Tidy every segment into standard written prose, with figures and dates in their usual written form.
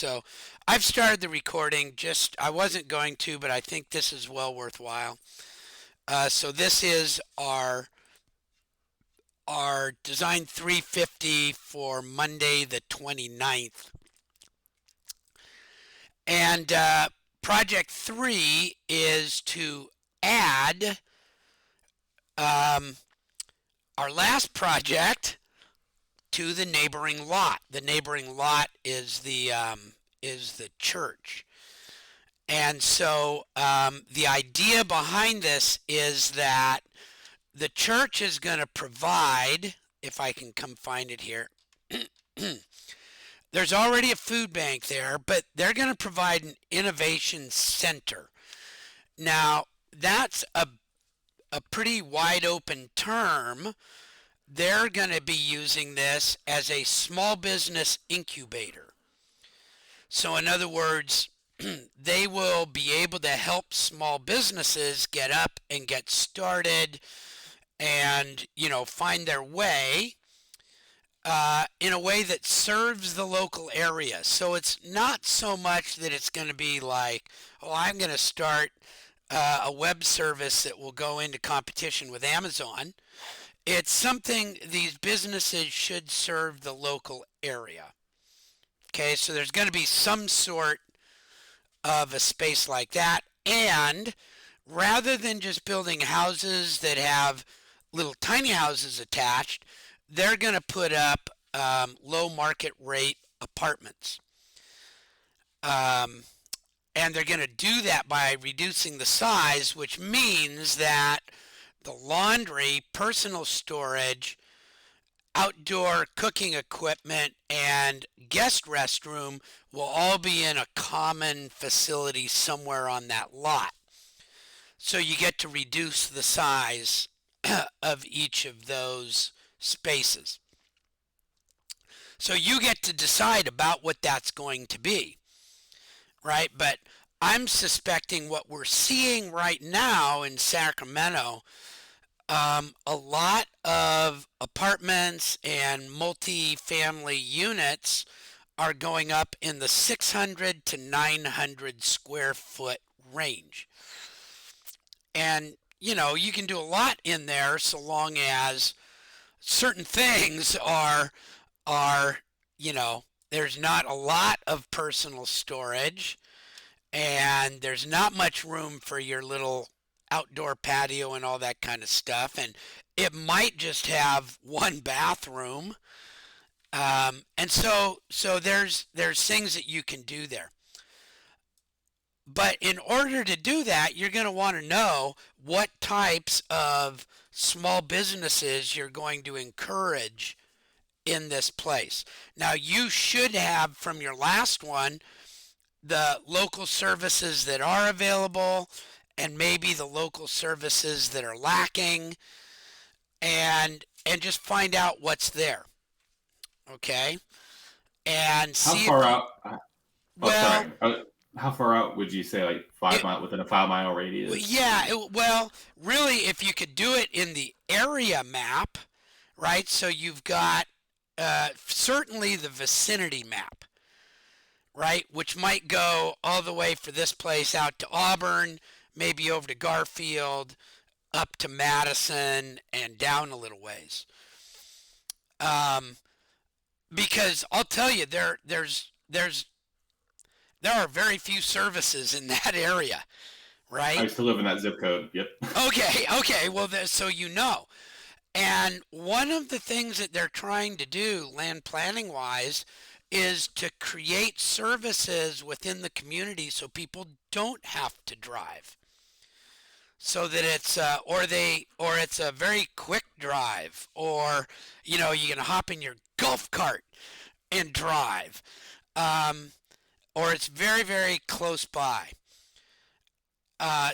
So I've started the recording. Just I wasn't going to, but I think this is well worthwhile. So this is our Design 350 for Monday the 29th. And Project 3 is to add um, our last project to the neighboring lot. The neighboring lot is the church. And so the idea behind this is that the church is going to provide, if I can come find it here, there's already a food bank there, but they're going to provide an innovation center. Now, that's a pretty wide open term. They're going to be using this as a small business incubator. So, in other words, they will be able to help small businesses get up and get started and, find their way in a way that serves the local area. So it's not so much that it's going to be like, oh, I'm going to start a web service that will go into competition with Amazon. It's something these businesses should serve the local area. Okay, so there's going to be some sort of a space like that. And rather than just building houses that have little tiny houses attached, they're going to put up low market rate apartments. Um, and they're going to do that by reducing the size, which means that the laundry, personal storage, outdoor cooking equipment, and guest restroom will all be in a common facility somewhere on that lot. So you get to reduce the size of each of those spaces. So you get to decide about what that's going to be, right? But I'm suspecting what we're seeing right now in Sacramento, a lot of apartments and multi-family units are going up in the 600 to 900 square foot range. And, you can do a lot in there so long as certain things are, there's not a lot of personal storage and there's not much room for your little outdoor patio and all that kind of stuff. And it might just have one bathroom. And so there's things that you can do there. But in order to do that, you're going to want to know what types of small businesses you're going to encourage in this place. Now, you should have from your last one the local services that are available and maybe the local services that are lacking and just find out what's there, okay? And How see if far you out? Oh, well, sorry. How far out would you say, like it 5 mile within a 5 mile radius? yeah, well, really if you could do it in the area map, right? So you've got certainly the vicinity map, right? Which might go all the way for this place out to Auburn, maybe over to Garfield, up to Madison, and down a little ways. Um, because I'll tell you, there are very few services in that area, I right? used to live in that zip code. Yep. Okay, okay. Well, so you know. And one of the things that they're trying to do, land planning wise, is to create services within the community so people don't have to drive. So that it's or it's a very quick drive, or you can hop in your golf cart and drive, um, or it's very very close by.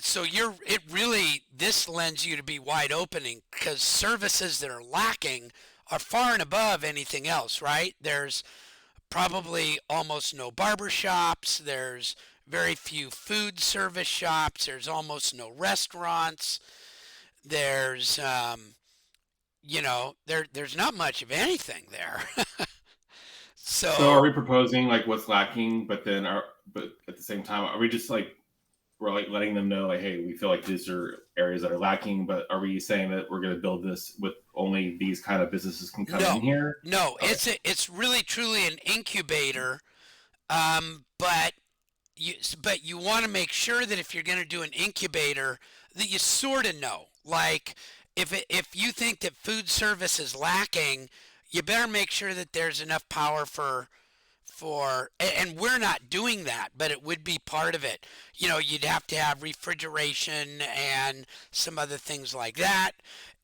So it really this lends you to be wide opening because services that are lacking are far and above anything else, right? There's probably almost no barber shops. There's very few food service shops. There's almost no restaurants. There's there's not much of anything there. So are So we proposing like what's lacking, but at the same time, are we just like we're like letting them know like, hey, we feel like these are areas that are lacking, but are we saying that we're going to build this with only these kind of businesses can come in no, here? no, Okay. it's really truly an incubator. But you want to make sure that if you're going to do an incubator, that you sort of know. Like if you think that food service is lacking, you better make sure that there's enough power and we're not doing that, but it would be part of it. You'd have to have refrigeration and some other things like that.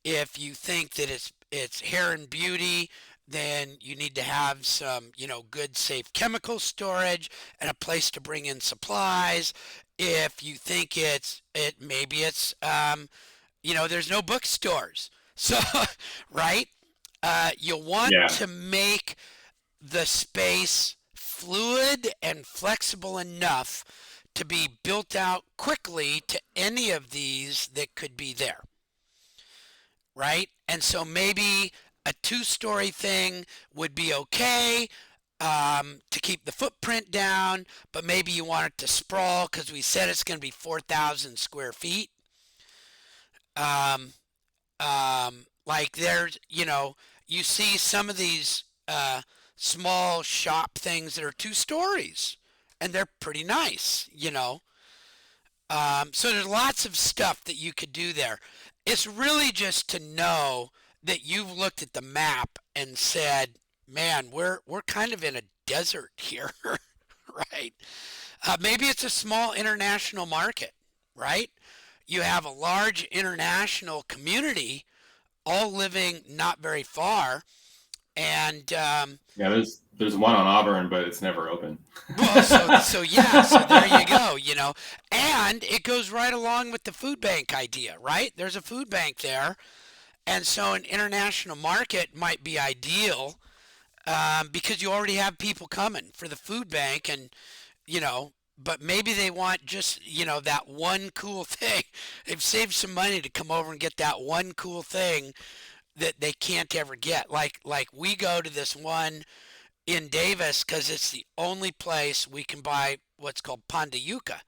If you think that it's hair and beauty, then you need to have some, good safe chemical storage and a place to bring in supplies. If you think maybe it's there's no bookstores. So right? You'll want Yeah. to make the space fluid and flexible enough to be built out quickly to any of these that could be there, right? And so maybe a two-story thing would be okay to keep the footprint down, but maybe you want it to sprawl because we said it's going to be 4,000 square feet. Um, like you see some of these small shop things that are 2 stories, and they're pretty nice. So there's lots of stuff that you could do there. It's really just to know that you've looked at the map and said, "Man, we're kind of in a desert here," right? Maybe it's a small international market, right? You have a large international community all living not very far, and Yeah, there's one on Auburn, but it's never open. well, so yeah, so there you go, and it goes right along with the food bank idea, right? There's a food bank there, and so an international market might be ideal because you already have people coming for the food bank, and but maybe they want just that one cool thing. They've saved some money to come over and get that one cool thing that they can't ever get. Like we go to this one in Davis because it's the only place we can buy what's called pan de yuca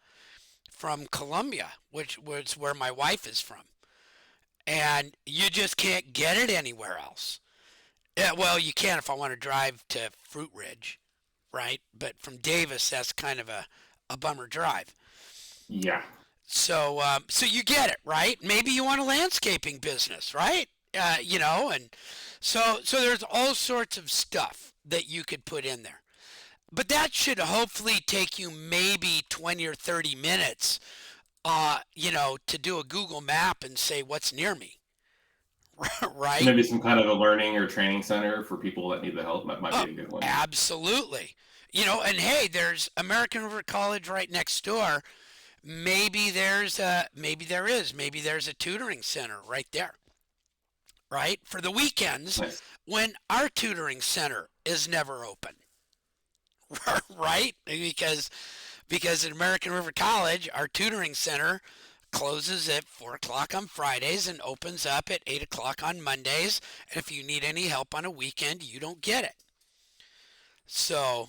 from Colombia, which was where my wife is from. And you just can't get it anywhere else. Yeah, well, you can if I want to drive to Fruit Ridge, right? But from Davis, that's kind of a bummer drive. Yeah. So you get it, right? Maybe you want a landscaping business, right? And so there's all sorts of stuff that you could put in there. But that should hopefully take you maybe 20 or 30 minutes, to do a Google map and say what's near me, So right? maybe some kind of a learning or training center for people that need the help. That might be Oh, a good one. absolutely. And hey, there's American River College right next door. Maybe there's a tutoring center right there, right? For the weekends Nice. when our tutoring center is never open, right? Because at American River College, our tutoring center closes at 4 o'clock on Fridays and opens up at 8 o'clock on Mondays. And if you need any help on a weekend, you don't get it. So,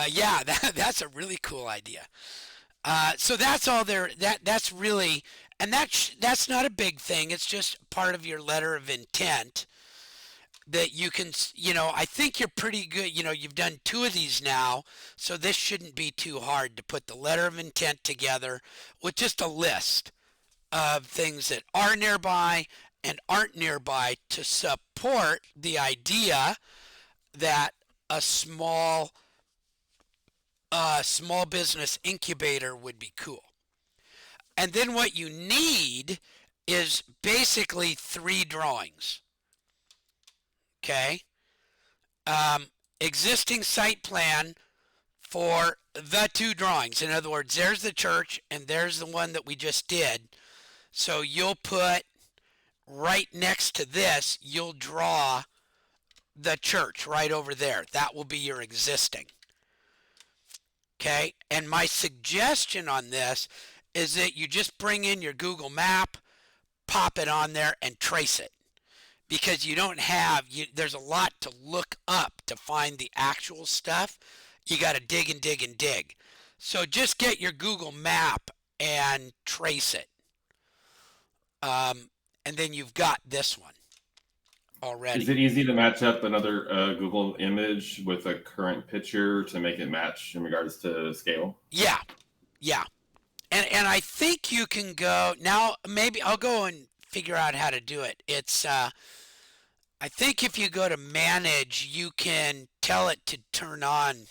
yeah, that's a really cool idea. So that's all there. That's really, and that's not a big thing. It's just part of your letter of intent that you can, I think you're pretty good. You've done 2 of these now, so this shouldn't be too hard to put the letter of intent together with just a list of things that are nearby and aren't nearby to support the idea that a small business incubator would be cool. And then what you need is basically 3 drawings. Okay? Um, Existing site plan for the 2 drawings. In other words, there's the church and there's the one that we just did. So you'll put right next to this, you'll draw the church right over there. That will be your existing. Okay? And my suggestion on this is that you just bring in your Google map, pop it on there, and trace it. because you don't have there's a lot to look up to find the actual stuff. You got to dig and dig and dig. So just get your Google map and trace it. And then you've got this one Is already. it easy to match up another Google image with a current picture to make it match in regards to scale? Yeah, yeah. And I think you can go now. Maybe I'll go and figure out how to do it. It's I think if you go to manage, you can tell it to turn on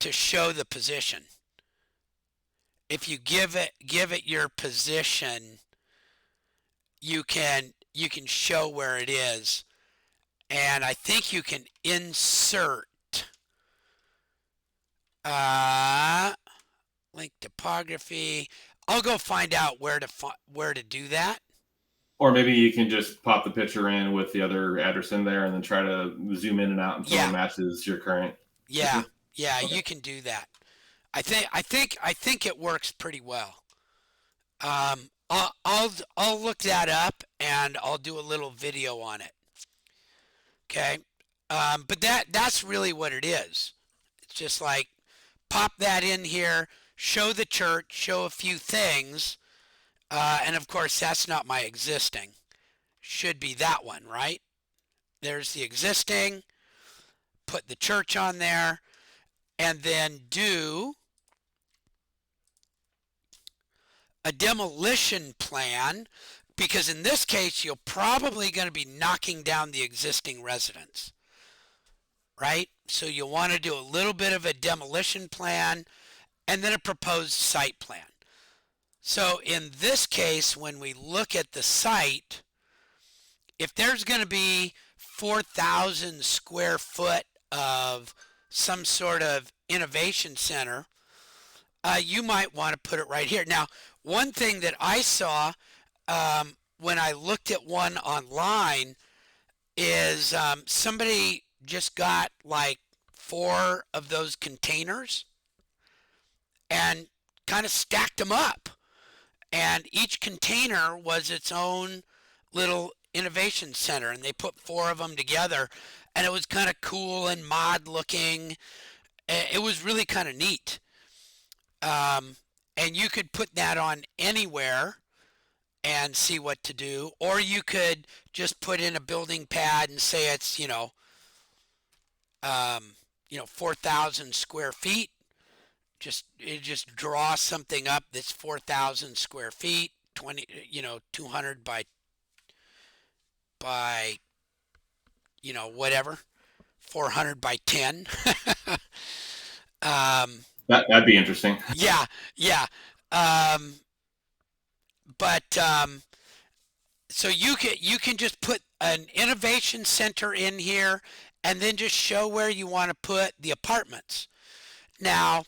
to show the position. If you give it your position, you can show where it is, and I think you can insert uh link topography. I'll go find out where to do that. Or maybe you can just pop the picture in with the other address in there and then try to zoom in and out until it Yeah, matches your current yeah, picture. yeah. Okay. You can do that. I think it works pretty well. I'll look that up and I'll do a little video on it. Okay. But that's really what it is. It's just like pop that in here, show the church, show a few things, and of course that's not my existing. Should be that one, right? There's the existing. Put the church on there, and then do a demolition plan, because in this case you're probably going to be knocking down the existing residence, right? So you'll want to do a little bit of a demolition plan and then a proposed site plan. So in this case, when we look at the site, if there's going to be 4,000 square foot of some sort of innovation center, you might want to put it right here. Now, one thing that I saw when I looked at one online is somebody just got like 4 of those containers and kind of stacked them up. And each container was its own little innovation center, and they put 4 of them together, and it was kind of cool and mod looking. It was really kind of neat. And you could put that on anywhere and see what to do, or you could just put in a building pad and say it's 4,000 square feet. Just draw something up that's 4,000 square feet, 200 by whatever, 400 by 10. um, That'd be interesting. yeah, yeah. Um, but so you can just put an innovation center in here and then just show where you want to put the apartments. Now,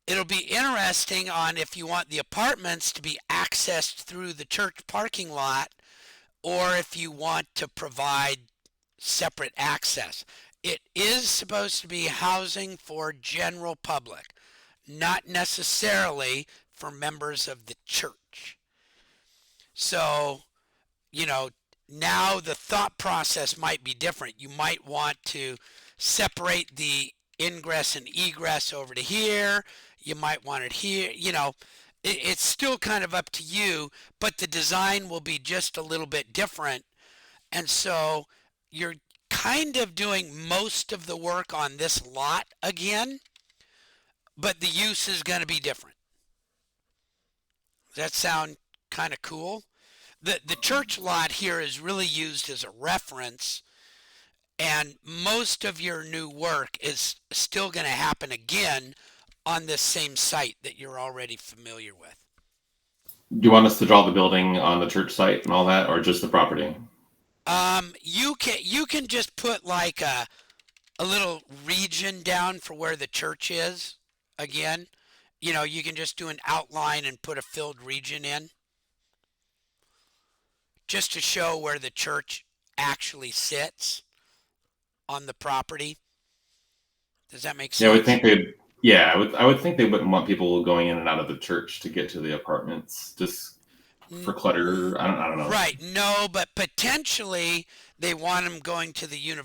it'll be interesting on if you want the apartments to be accessed through the church parking lot or if you want to provide separate access. It is supposed to be housing for general public, not necessarily for members of the church. So, you know, now the thought process might be different. You might want to separate the ingress and egress over to here. You might want it here. It's still kind of up to you, but the design will be just a little bit different. And so you're kind of doing most of the work on this lot again, but the use is going to be different. Does that sound kind of cool? The church lot here is really used as a reference, and most of your new work is still going to happen again on this same site that you're already familiar with. Do you want us to draw the building on the church site and all that, or just the property? You can just put like a little region down for where the church is again. You can just do an outline and put a filled region in just to show where the church actually sits on the property. Does that make Yeah, I would sense? think they'd. Yeah, I would think they wouldn't want people going in and out of the church to get to the apartments. Just for clutter. I don't know. Right. No, but potentially they want them going to the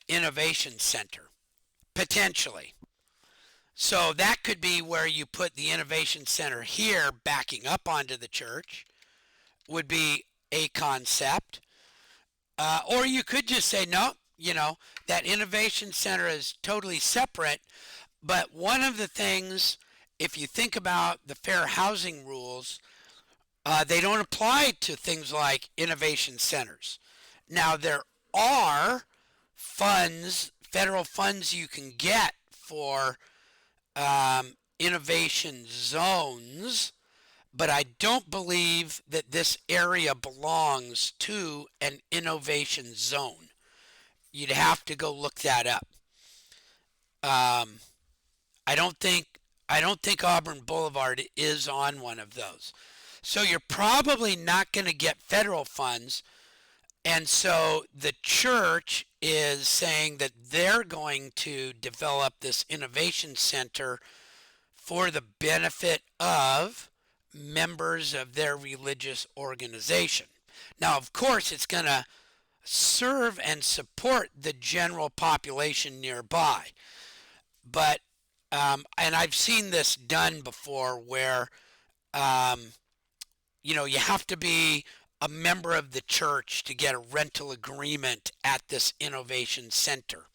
innovation center. Potentially. So that could be where you put the innovation center here, backing up onto the church, would be a concept. Or you could just say, no, that innovation center is totally separate. But one of the things, if you think about the fair housing rules, they don't apply to things like innovation centers. Now, there are funds, federal funds you can get for innovation zones, but I don't believe that this area belongs to an innovation zone. You'd have to go look that up. Um, I don't think I don't think Auburn Boulevard is on one of those. So you're probably not going to get federal funds. And so the church is saying that they're going to develop this innovation center for the benefit of members of their religious organization. Now, of course, it's going to serve and support the general population nearby. But, and I've seen this done before where, um, you have to be a member of the church to get a rental agreement at this innovation center.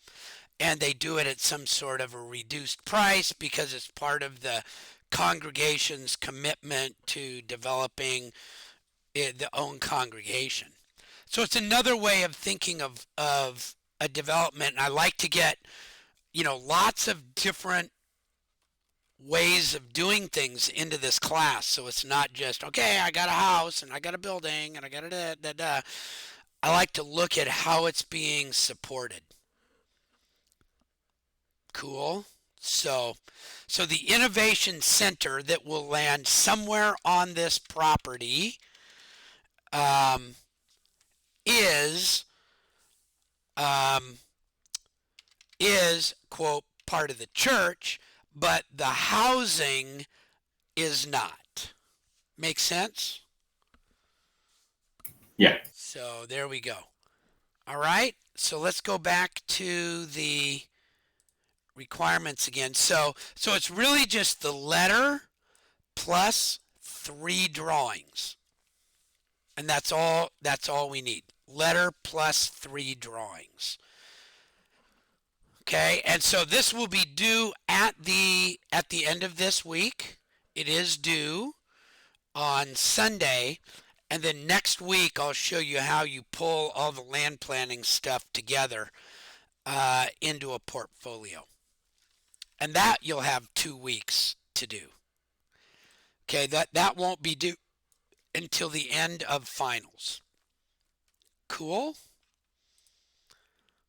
And they do it at some sort of a reduced price because it's part of the congregation's commitment to developing the own congregation. So it's another way of thinking of a development. And I like to get, lots of different ways of doing things into this class. So it's not just, okay, I got a house and I got a building and I got a da da da. I like to look at how it's being supported. Cool. So the innovation center that will land somewhere on this property um, is um, is quote part of the church, but the housing is not. Make sense? Yeah. So there we go. All right. So let's go back to the requirements again. So it's really just the letter plus 3 drawings. And that's all we need. Letter plus 3 drawings. Okay? And so this will be due at the end of this week. It is due on Sunday, and then next week I'll show you how you pull all the land planning stuff together into a portfolio. And that you'll have 2 weeks to do. Okay, that won't be due until the end of finals. Cool?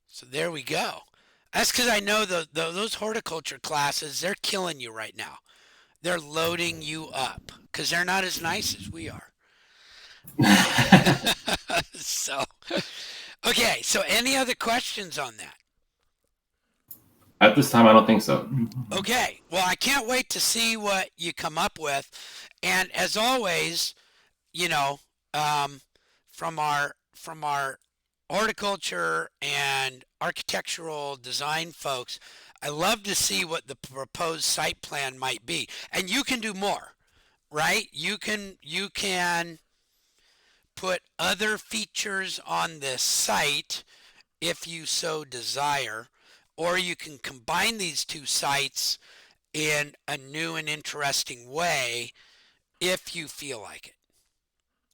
So there we go. That's because I know those horticulture classes, they're killing you right now. They're loading you up because they're not as nice as we are. So, okay, so any other questions on that? At this time, I don't think so. Okay, well, I can't wait to see what you come up with. And as always, from our horticulture and architectural design folks, I love to see what the proposed site plan might be. And you can do more, right? You can put other features on this site if you so desire, or you can combine these two sites in a new and interesting way if you feel like it.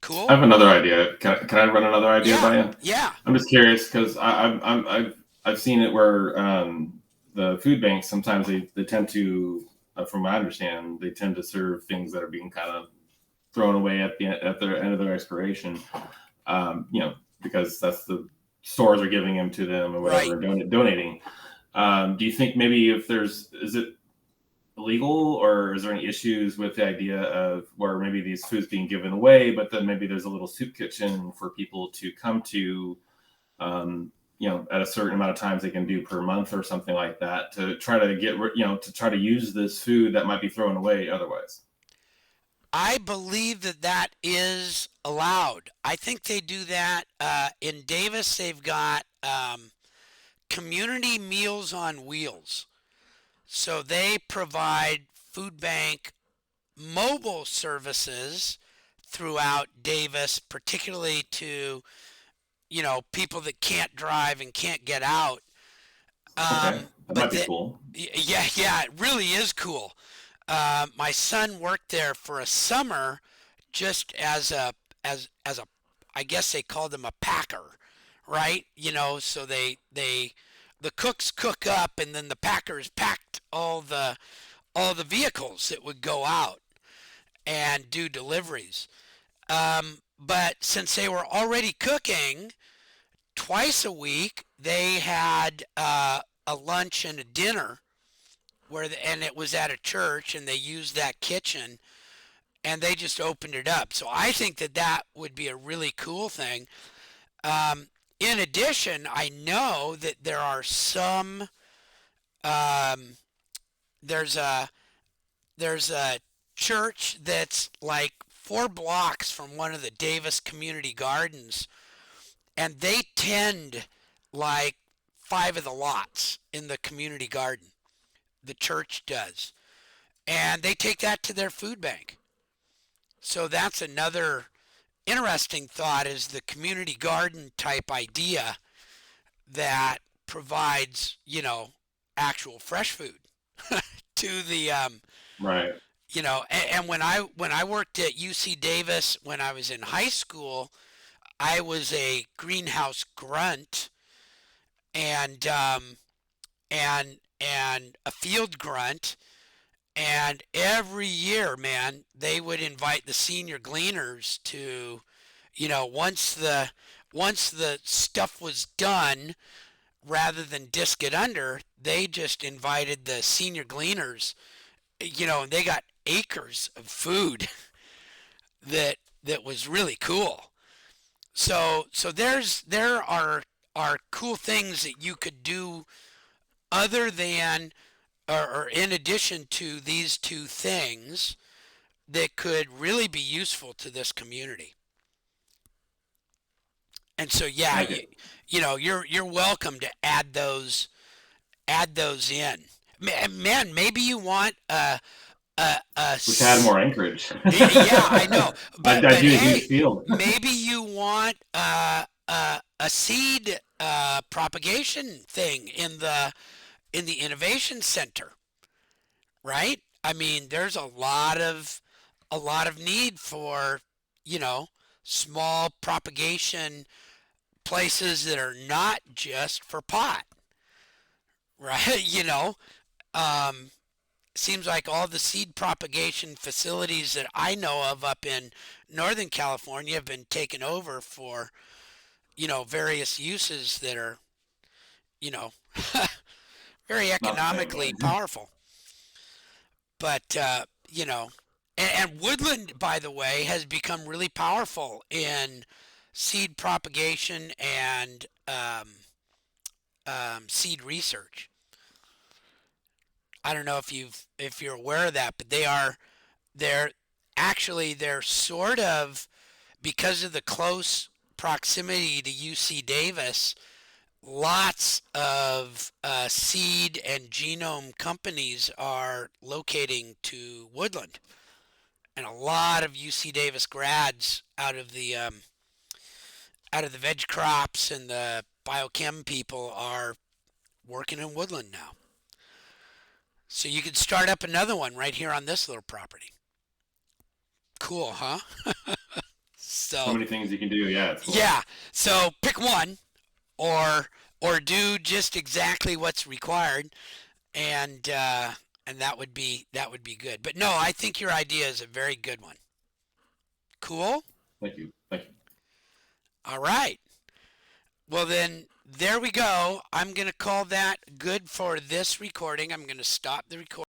Cool. I have another idea. Can I run another idea by you? Yeah. I'm just curious because I've seen it where the food banks sometimes they tend to, from my understanding, they tend to serve things that are being kind of thrown away at the end of their expiration. Because that's the stores are giving them to them or whatever, right. Donating. Do you think maybe is it illegal or is there any issues with the idea of where maybe these foods being given away, but then maybe there's a little soup kitchen for people to come to, at a certain amount of times they can do per month or something like that to try to get, to try to use this food that might be thrown away otherwise? I believe that that is allowed. I think they do that in Davis. They've got community meals on wheels. So they provide food bank mobile services throughout Davis, particularly to, people that can't drive and can't get out. Okay, that But might be cool. yeah, yeah, it really is cool. My son worked there for a summer just as a I guess they called him a packer, right? So the cooks cook up and then the packers packed all the vehicles that would go out and do deliveries. But since they were already cooking twice a week, they had a lunch and a dinner and it was at a church and they used that kitchen and they just opened it up. So I think that that would be a really cool thing. In addition, I know that there are some. Um, there's a church that's like 4 blocks from one of the Davis community gardens, and they tend like 5 of the lots in the community garden. The church does, and they take that to their food bank. So that's another interesting thought is the community garden type idea that provides, actual fresh food to the Right. and when I worked at UC Davis when I was in high school, I was a greenhouse grunt and and a field grunt. And every year, man, they would invite the senior gleaners to, once the stuff was done, rather than disc it under, they just invited the senior gleaners, and they got acres of food that was really cool. So there are cool things that you could do other than or in addition to these two things that could really be useful to this community. And so I yeah, like it. you're welcome to add those in. Man, maybe you want a We should add more Anchorage. yeah, I know. But I but do a huge hey, field. maybe you want a seed propagation thing in the innovation center, right? I mean, there's a lot of need for, you know, small propagation places that are not just for pot, right? Um, seems like all the seed propagation facilities that I know of up in Northern California have been taken over for, various uses that are, you know, very Not the same, economically right? powerful. But and woodland, by the way, has become really powerful in seed propagation and seed research. I don't know if you're aware of that, but they're they're sort of, because of the close proximity to UC Davis. Lots of seed and genome companies are locating to Woodland, and a lot of UC Davis grads out of the veg crops and the biochem people are working in Woodland now. So you could start up another one right here on this little property. Cool, huh? So So many things you can do. Yeah, it's cool. yeah, so pick one or or do just exactly what's required, and that would be good. But no, I think your idea is a very good one. Cool. Thank you. Thank you. All right. Well then, there we go. I'm gonna call that good for this recording. I'm gonna stop the recording.